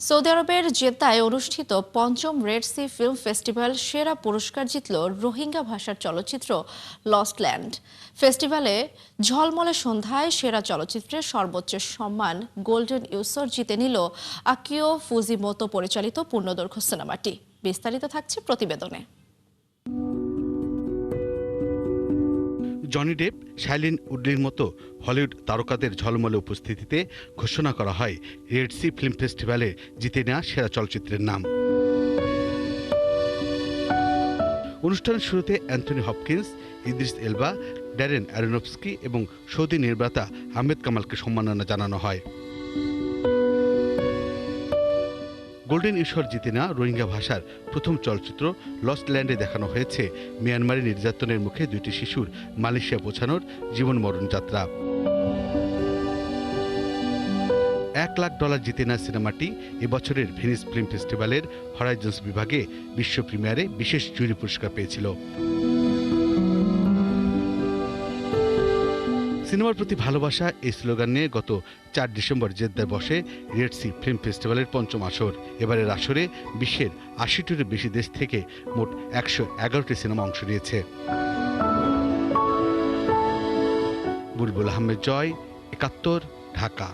Saudi আরবের জেদ্দায় অনুষ্ঠিত পঞ্চম রেড সি ফিল্ম ফেস্টিভ্যাল সেরা পুরস্কার জিতল রোহিঙ্গা ভাষার চলচ্চিত্র লস্ট ল্যান্ড। ফেস্টিভ্যালে ঝলমলে সন্ধ্যায় সেরা চলচ্চিত্রের সর্বোচ্চ সম্মান গোল্ডেন ইউসর জিতে নিল আকিও ফুজিমোতো পরিচালিত পূর্ণদৈর্ঘ্য সিনেমাটি। বিস্তারিত থাকছে প্রতিবেদনে। জনি ডেপ, শাইলিন উডলির মতো হলিউড তারকাদের ঝলমলে উপস্থিতিতে ঘোষণা করা হয় রেড সি ফিল্ম ফেস্টিভ্যালে জিতে নেওয়া সেরা চলচ্চিত্রের নাম। অনুষ্ঠানের শুরুতে Anthony Hopkins, Idris Elba, Darren Aronofsky এবং সৌদি নির্মাতা আহমেদ কামালকে সম্মাননা জানানো হয়। গোল্ডেন ঈশ্বর জিতে নেওয়া রোহিঙ্গা ভাষার প্রথম চলচ্চিত্র লস্ট ল্যান্ডে দেখানো হয়েছে মিয়ানমারে নির্যাতনের মুখে দুইটি শিশুর মালয়েশিয়া পৌঁছানোর জীবন মরণ যাত্রা। $1,00,000 জিতে নেওয়া সিনেমাটি এবছরের ভেনিস ফিল্ম ফেস্টিভ্যালের হরাইজন্স বিভাগে বিশ্ব প্রিমিয়ারে বিশেষ জুরি পুরস্কার পেয়েছিল। সিনেমার প্রতি ভালোবাসা এই স্লোগান নিয়ে গত 4 ডিসেম্বর জেদ্দায় বসে রেড সি ফিল্ম ফেস্টিভ্যালের পঞ্চম আসর। এবারের আসরে বিশ্বের 80টিরও বেশি দেশ থেকে মোট 111টি সিনেমা অংশ নিয়েছে। বুলবুল আহমেদ জয়, 71, ঢাকা।